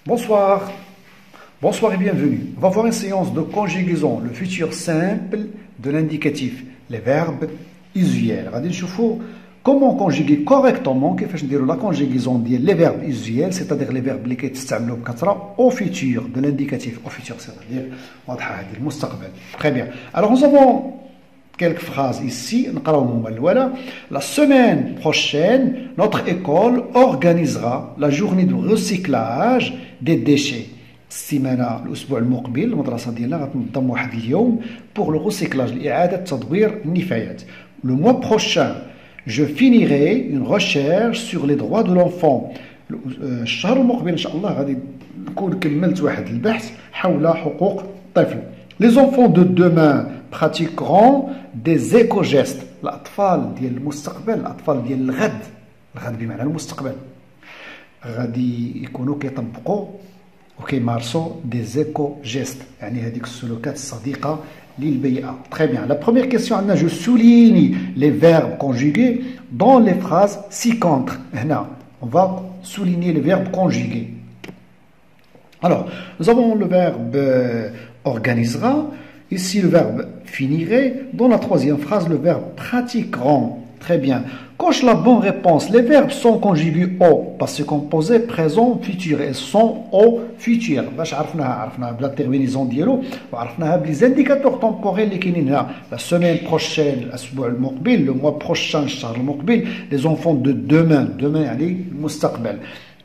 Bonsoir, bonsoir et bienvenue. On va voir une séance de conjugaison, le futur simple de l'indicatif, les verbes usuels. On va voir comment conjuguer correctement, la conjugaison des verbes usuels, c'est-à-dire les verbes qui sont au futur de l'indicatif, au futur, c'est-à-dire le mustaqbal. Très bien. Alors nous avons quelques phrases ici. La semaine prochaine, notre école organisera la journée de recyclage des déchets. السيمانة الأسبوع المقبل المدرسة ديالنا غتنظم واحد اليوم pour le recyclage لإعادة تدوير النفايات. Le mois prochain, je finirai une recherche sur les droits de l'enfant. الشهر المقبل إن شاء الله غادي نكون كملت واحد البحث حول حقوق الطفل. Les enfants de demain pratiqueront des éco-gestes. الأطفال ديال المستقبل، الأطفال ديال الغد بمعنى المستقبل غادي يكونوا كيطبقوا وكيمارسوا des éco-gestes، يعني هذيك السلوكات الصديقة للبيئة. Très bien. La première question عندنا je souligne les verbes conjugués dans les phrases ci-contre. هنا on va souligner les verbes conjugués. Alors, nous avons le verbe organisera, ici le verbe finirait, dans la troisième phrase le verbe pratiqueront. Très bien. Coche la bonne réponse. Les verbes sont conjugués au passé composé, présent, futur. Ils sont au futur. باش عرفناها بلا terminaison ديالو وعرفناها بلي indicateurs temporels اللي كاينين هنا. La semaine prochaine الأسبوع المقبل, le mois prochain الشهر المقبل, les enfants de demain يعني المستقبل.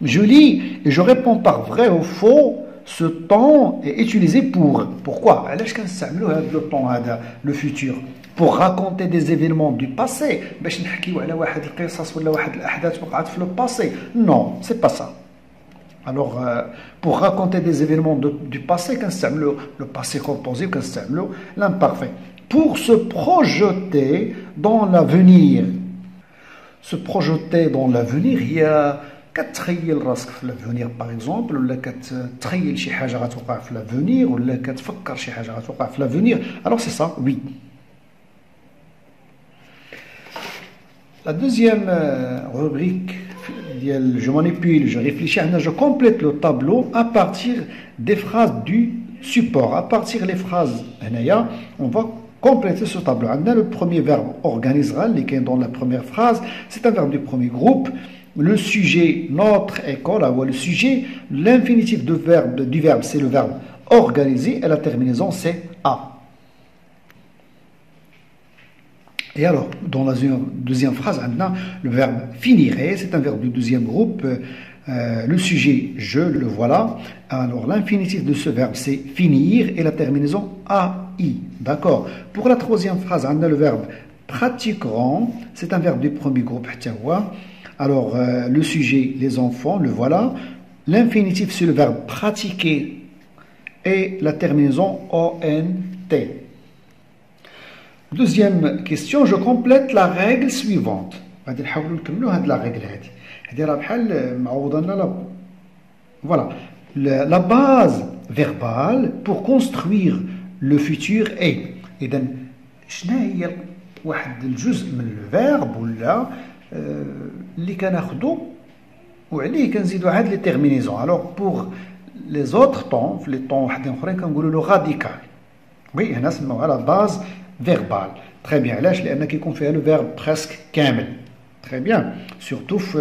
Je lis et je réponds par vrai ou faux. Ce temps est utilisé pour. Pourquoi? علاش كنستعملوا هذا le temps هذا le futur pour raconter des événements du passé باش نحكيو على واحد القصص ولا واحد الأحداث وقعت في le passé. Non, c'est pas ça. Alors pour raconter des événements du passé كنستعملوا le passé composé كنستعملوا l'imparfait. Pour se projeter dans l'avenir. Se projeter dans l'avenir, il y a كتخيل راسك في لافونير باغ اكزومبل ولا كتخيل شي حاجه غتوقع في لافونير ولا كتفكر شي حاجه غتوقع في لافونير. Alors c'est ça, oui. La deuxième rubrique ديال je manipule, je réfléchis, je complète le tableau à partir des phrases du support. À partir des phrases هنايا on va compléter ce tableau. عندنا le premier verbe organisera اللي كاين dans la première phrase, c'est un verbe du premier groupe. Le sujet, notre école, le sujet, l'infinitif du verbe, c'est le verbe organiser et la terminaison, c'est a. Et alors, dans la deuxième phrase, le verbe finirait, c'est un verbe du deuxième groupe. Le sujet, je, le voilà. Alors, l'infinitif de ce verbe, c'est finir et la terminaison ai. D'accord. Pour la troisième phrase, on a le verbe pratiqueront, c'est un verbe du premier groupe. Alors, le sujet, les enfants, le voilà. L'infinitif, c'est le verbe pratiquer et la terminaison ONT. Deuxième question, je complète la règle suivante. Voilà. La base verbale pour construire le futur est. إذا شنو هي واحد الجزء من الفيرب ولا اللي كناخذو وعليه كنزيدو عاد لي تيرمينيزون. alors pour les autres temps في لي طون وحدين اخرين كنقولوا له راديكال. وي هنا سموها لا باز فيربال. تري بيان. علاش؟ لان كيكون فيها لو فيرب بريسك كامل. تري بيان surtout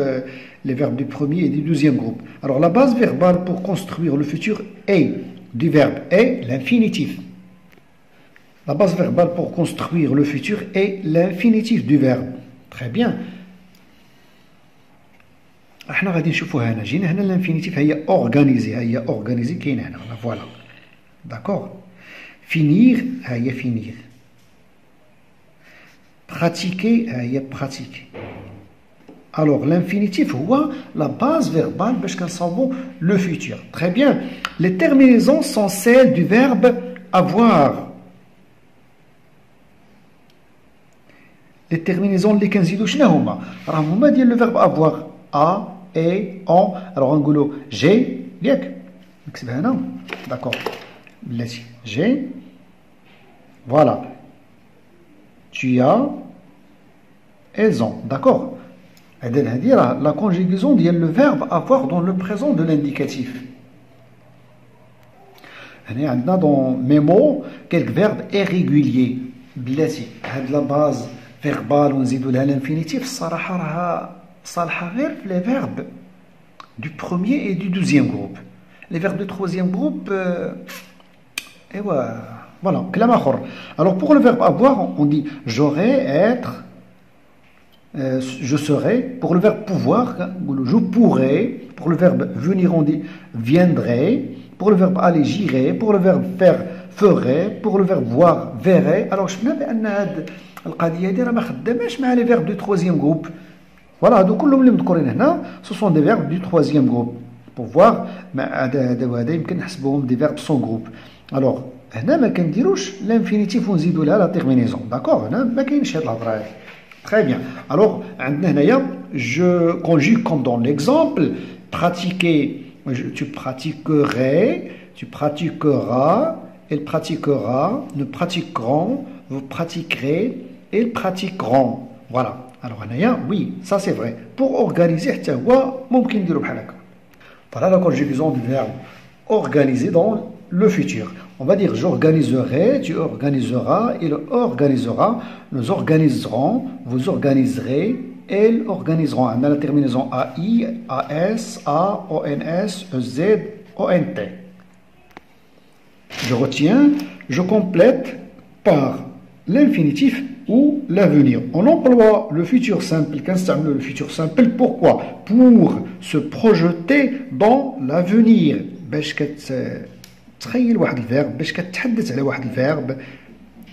les verbes du premier et du deuxième groupe. alors la base verbale pour construire le futur est du verbe est l'infinitif. La base verbale pour construire le futur est l'infinitif du verbe. Très bien. احنا غادي نشوفوها هنا. جينا هنا الانفينيتيف هي اورغانيزي، هي اورغانيزي كاين هنا فوالا. داكور. فينير هي فينير. براتيكي هي براتيكي. Alors l'infinitif هو la base verbale باش كنصاوبو le futur. Très bien. Les terminaisons sont celles du verbe avoir. Les terminaisons اللي كنزيدو شنو هما؟ راهم هما ديال le verbe avoir. A, et, on. Alors, on dit j'ai, ياك نكتبها هنا. D'accord. بلاتي j'ai. Voilà. Tu as, elles ont. D'accord. هذه la conjugaison ديال le verbe avoir dans le présent de l'indicatif. Dans mes mots, quelques verbes irréguliers. بلاتي هاد لا باز فيربال ونزيدو لها l'infinitif الصراحة راها صالحة غير في les verbes du premier et du deuxième groupe. Les verbes du troisième groupe, voilà, كلام آخر. Alors pour le verbe avoir, on dit j'aurais, être, je serai. Pour le verbe pouvoir, je pourrais. Pour le verbe venir, on dit viendrai. Pour le verbe aller, j'irai. Pour le verbe faire, ferai. Pour le verbe voir, verrai. Alors شفنا بأن هاد القضية هذه راه ما خداماش مع les verbes du troisième groupe. Voilà, هادو كلهم اللي مذكورين هنا ce sont des verbes du troisième groupe. Pour voir هذا وهذا يمكن نحسبوهم des verbes sans groupe. Alors هنا ما كنديروش l'infinitif ونزيدو لها la terminaison. D'accord, هنا ما كاينش هاد الهضره هادي. Très bien. Alors عندنا هنايا je conjugue comme dans l'exemple pratiquer. Tu pratiquerais, tu pratiqueras, elle pratiquera, nous pratiquerons, vous pratiquerez, ils pratiqueront. Voilà. Alors, oui, ça c'est vrai. Pour organiser, voilà la conjugaison du verbe organiser dans le futur. On va dire j'organiserai, tu organiseras, il organisera, nous organiserons, vous organiserez, elles organiseront. On a la terminaison AI, AS, A, ONS, EZ, ONT. Je retiens, je complète par l'infinitif ou l'avenir. On emploie le futur simple. Le futur simple, pourquoi? Pour se projeter dans l'avenir. باش كتخيل واحد الفيرب، باش كتحدث على واحد الفيرب،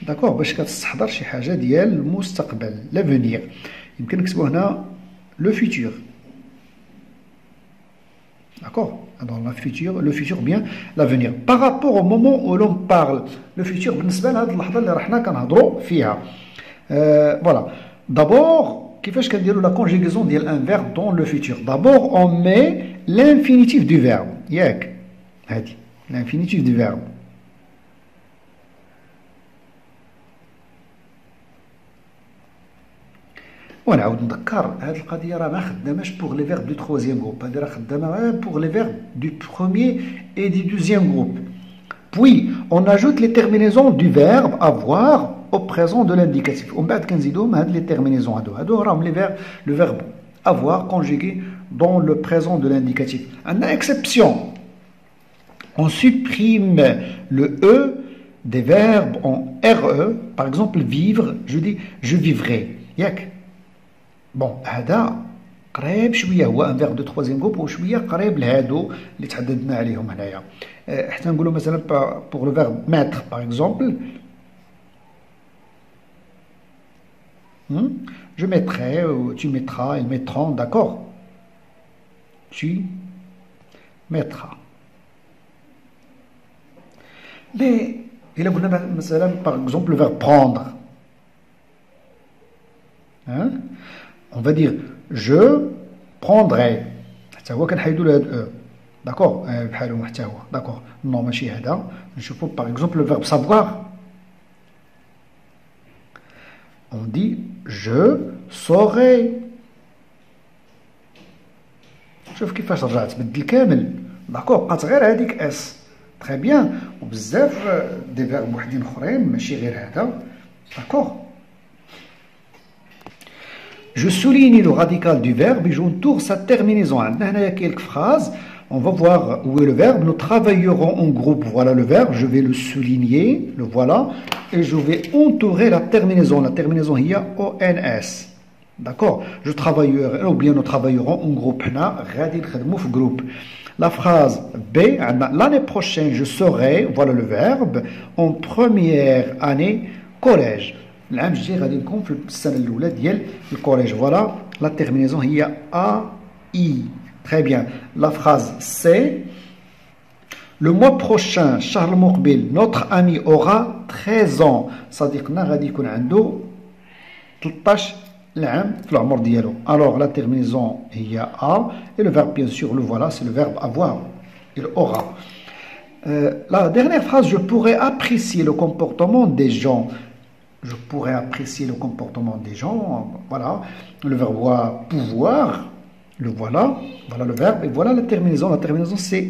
داكوغ، باش كتستحضر شي حاجه ديال المستقبل، لافونير. يمكن نكتبو هنا لو فيتور. D'accord? Dans le futur bien l'avenir. Par rapport au moment où l'on parle, le futur, بالنسبة لهاد اللحظة اللي رحنا كنهضروا فيها. Voilà. D'abord, كيفاش كنديروا la conjugaison ديال un verbe dans le futur? D'abord, on met l'infinitif du verbe. ياك؟ هادي l'infinitif du verbe. ونعاود نذكر هذه القضيه راه ما خداماش pour les verbes du troisième groupe. هذه راه خدامه pour les verbes du premier et du deuxième groupe. Puis on ajoute les terminaisons du verbe avoir au présent de l'indicatif. ومن بعد كنزيدوهم هاد les terminaisons هادو راهم les verbes, le verbe avoir conjugué dans le présent de l'indicatif. En exception, on supprime le e des verbes en re. Par exemple vivre, je dis je vivrai. ياك؟ بون هذا قريب شويه، هو ان فيرب دو تروازيام جروب وشويه قريب لهادو اللي تحددنا عليهم هنايا. حتى نقولوا مثلا بور لو فيرب ماتر باغ اكزومبل، je mettrai, tu mettras, ils mettront, d'accord, tu mettras. Mais il a مثلا par exemple le verbe prendre, hein? On va dire je prendrai، حتى هو كنحيدوا له هذا داكور بحالهم حتى هو داكور. نو ماشي هذا، نشوفوا باغ اكزومبل لو فيرب savoir. On dit je saurai. شوف كيفاش رجعت تبدل كامل، داكور، بقات غير هذيك اس. تري بيان. وبزاف دي فيرب وحدين اخرين ماشي غير هذا، داكور. Je souligne le radical du verbe et j'entoure sa terminaison. Il y a quelques phrases. On va voir où est le verbe. Nous travaillerons en groupe. Voilà le verbe. Je vais le souligner. Le voilà. Et je vais entourer la terminaison. La terminaison, il y a ONS. D'accord? Je travaillerai, ou bien nous travaillerons en groupe. Groupe. La phrase B. L'année prochaine, je serai. Voilà le verbe. En première année, collège. العام الجاي غادي نكون في السنه الاولى ديال الكوليج. فوالا لا تيرمينيزون هي ا اي. تري بيان. لا فراز سي لو موا بروشان، الشهر المقبل، نوتر امي اورا 13 ans، صديقنا غادي يكون عنده 13 العام في العمر ديالو. الوغ لا تيرمينيزون هي ا et le verbe bien sûr le voilà, c'est le verbe avoir, il aura. La dernière phrase, je pourrais apprécier le comportement des gens. Je pourrais apprécier le comportement des gens. Voilà, le verbe pouvoir, le voilà, voilà le verbe, et voilà la terminaison. La terminaison c'est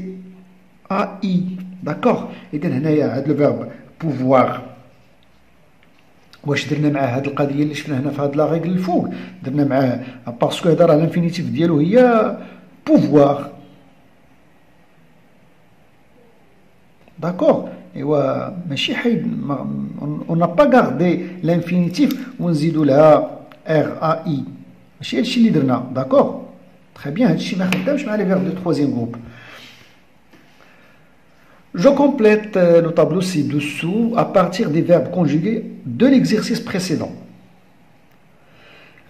AI. داكوغ. اذا هنايا هذا الفيرب بوفوار واش درنا معاه هذه القضيه اللي شفنا هنا في هذه لا ريغل الفوق؟ درنا معاه باسكو هذا راه الانفينيتيف ديالو هي بوفوار. داكوغ. ايوا ماشي حيد اون با غاردي لانفينيتيف ونزيدوا لها ار ا اي، ماشي هادشي اللي درنا. داكوغ تري بيان. هادشي ما خدامش مع لي فيرب دو تروازيام غروب. Je complète le tableau ci-dessous à partir des verbes conjugués de l'exercice précédent.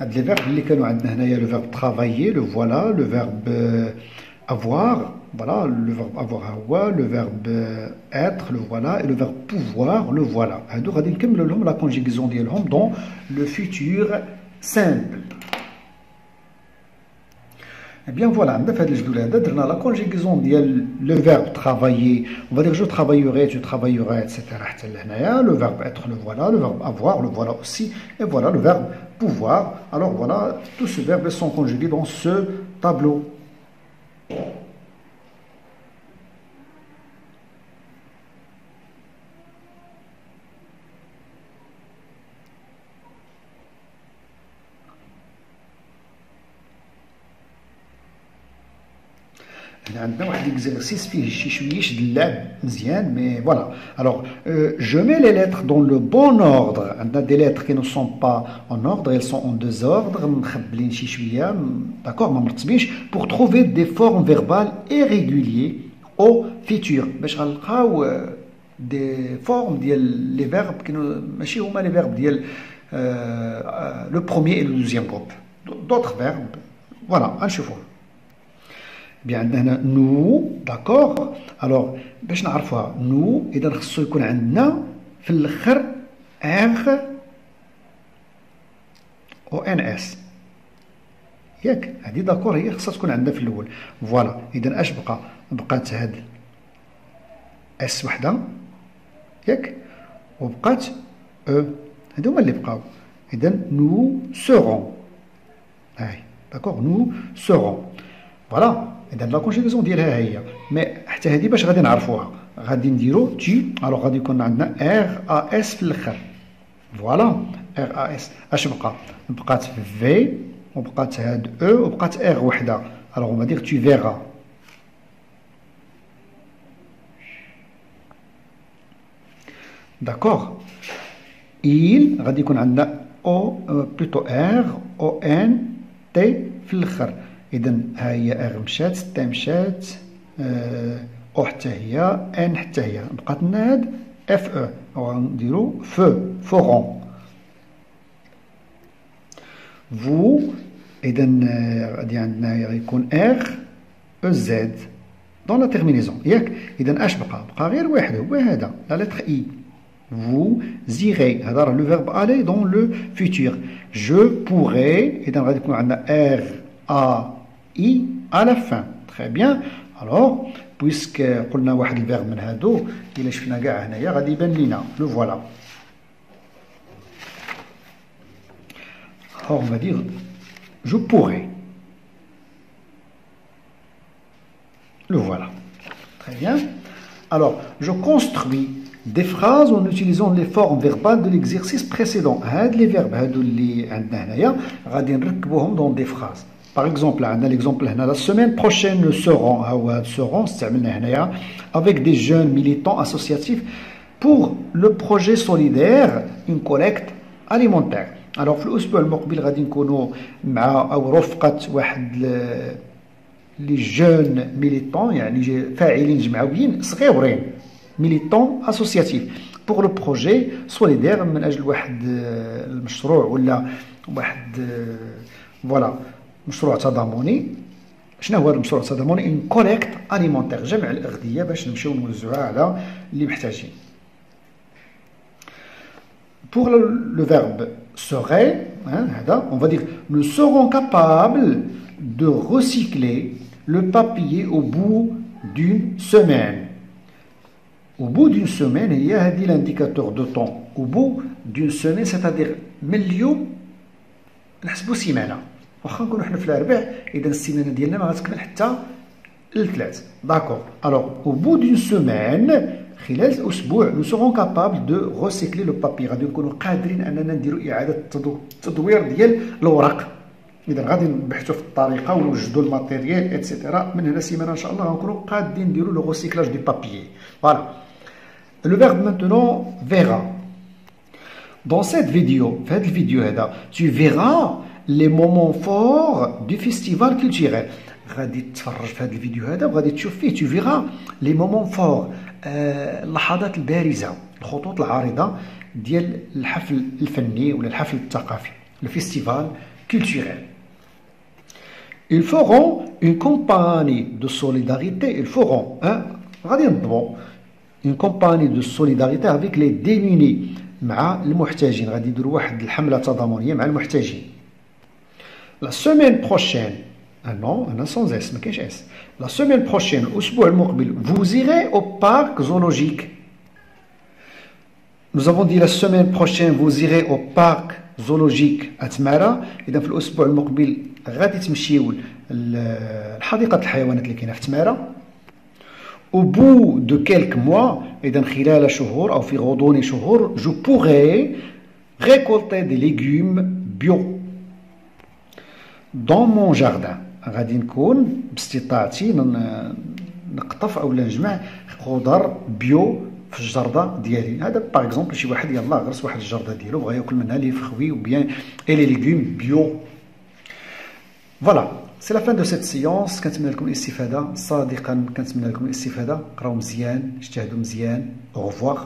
Les verbes اللي كانوا عندنا هنايا le verbe travailler, le voilà, le verbe avoir, voilà, le verbe avoir هو, le verbe être, le voilà, et le verbe pouvoir, le voilà. هادو غادي نكملوا لهم la conjugaison ديالهم dans le futur simple. Eh bien voilà, on a fait la conjugaison de le verbe travailler. On va dire je travaillerai, tu travaillerais, etc. Le verbe être, le voilà. Le verbe avoir, le voilà aussi. Et voilà le verbe pouvoir. Alors voilà, tous ces verbes sont conjugués dans ce tableau. عندنا واحد l'exercice فيه شي شويش د اللعب مزيان مي فوالا. Alors je mets les lettres dans le bon ordre. عندنا des lettres qui ne sont pas en ordre, elles sont en deux ordres مخبلين شي شويه داكوغ ما مرتبينش pour trouver des formes verbales irréguliers au futur باش غنلقاو des formes ديال les verbes qui ماشي هما les verbes ديال le premier et le deuxième groupe, d'autres verbes. Voilà, غنشوفوا. Bien, nous, d'accord. Alors, باش نعرفوها nous إذا خصو يكون عندنا في الآخر R أو ان اس ياك. هذه داكور هي خصها تكون عندنا في الأول. فوالا. إذا اش بقى؟ بقات هاد اس وحدة ياك وبقات او. هادو هما اللي بقاو. إذا nous serons. هاي داكور nous serons. فوالا. إذا لا كونجيغاسيون ديالها هي مي حتى هذه باش غادي نعرفوها غادي نديرو تي. الوغ غادي يكون عندنا ار ا اس في الاخر. فوالا ار ا اس. اش بقى؟ بقات في وبقات هاد او وبقات ار وحده. الوغ اون دير tu verras. داكوغ. il غادي يكون عندنا او بلوتو ار او ان تي في الاخر. إذا ها هي ار مشات تا مشات او حتى هي ان حتى هي بقات لنا هاد اف او. غنديرو فو فورون. فو إذا غادي عندنا غيكون ار او زد دون لا تيرمينيزون ياك. إذا اش بقى غير واحد هو هذا لا لتر اي. Vous irez. هذا راه لو فيرب aller dans le futur. Je pourrais. إذا غادي يكون عندنا ار ا I à la fin. Très bien. Alors, puisque قلنا واحد الفيرب من هادو إلا شفنا كاع هنايا غادي يبان لينا. Le voilà. Alors, on va dire je pourrais. Le voilà. Très bien. Alors, je construis des phrases en utilisant les formes verbales de l'exercice précédent. هاد les verbes هادو اللي عندنا هنايا غادي نركبوهم dans des phrases. Par exemple, on a l'exemple la semaine prochaine nous serons avec des jeunes militants associatifs pour le projet solidaire une collecte alimentaire. Alors في الأسبوع المقبل غادي نكونوا مع أو رفقة واحد لي جون ميليتون يعني فاعلين جمعويين صغيورين ميليتون اسوسياتيف pour le projet solidaire من أجل واحد المشروع ولا واحد فوالا مشروع تضامني. شنو هو المشروع التضامني؟ ان كوليكت اليمونتير جمع الاغذيه باش نمشيو نوزعوها على اللي محتاجين. Pour le verbe serait هذا on va dire nous serons capables de recycler le papier au bout d'une semaine. Au bout d'une semaine هي هذه l'indicateur de temps. Au bout d'une semaine c'est-à-dire من اليوم نحسبوا سيمانه. واخا نكونوا حنا في الاربع اذا السيمانه ديالنا ما غتكمل حتى الثلاث. D'accord. Alors, au bout d'une semaine, خلال أسبوع, nous serons capables de recycler le papier. غادي نكونوا قادرين أننا نديروا إعادة التدوير ديال الأوراق. إذا غادي نبحثوا في الطريقة ونوجدوا الماتيريال إتسيتيرا. من هنا سيمانة إن شاء الله غنكونوا قادرين نديروا لو recyclage du papier. Voilà. Le verbe maintenant verra. Dans cette vidéo, tu verras les moments forts du festival culturel. غادي تتفرج في هذا الفيديو هذا وغادي تشوف فيه tu verras les moments forts اللحظات البارزة الخطوط العارضة ديال الحفل الفني ولا الحفل الثقافي le festival culturel. Ils feront une compagnie de solidarité. Ils feront غادي ينظموا une compagnie de solidarité avec les démunis مع المحتاجين. غادي يديروا واحد الحملة تضامنية مع المحتاجين. La semaine prochaine, non, sans S, ما كاينش S. La semaine prochaine, الأسبوع المقبل, vous irez au parc zoologique. Nous avons dit la semaine prochaine, vous irez au parc zoologique à تمارا. إذا في الأسبوع المقبل غادي تمشيو لحديقة الحيوانات اللي كاينة في تمارا. Au bout de quelques mois, إذا خلال شهور أو في غضون شهور, je pourrai récolter des légumes bio dans mon jardin. غادي نكون باستطاعتي نقطف او نجمع خضر بيو في الجرده ديالي. هذا باغ اكزومبل شي واحد يلاه غرس واحد الجرده ديالو بغا ياكل منها لي فخوي ou bien et les légumes bio. Voilà, c'est la fin de cette séance. كنتمنى لكم الاستفاده صادقا، كنتمنى لكم الاستفاده. قراو مزيان، اجتهدوا مزيان. au revoir.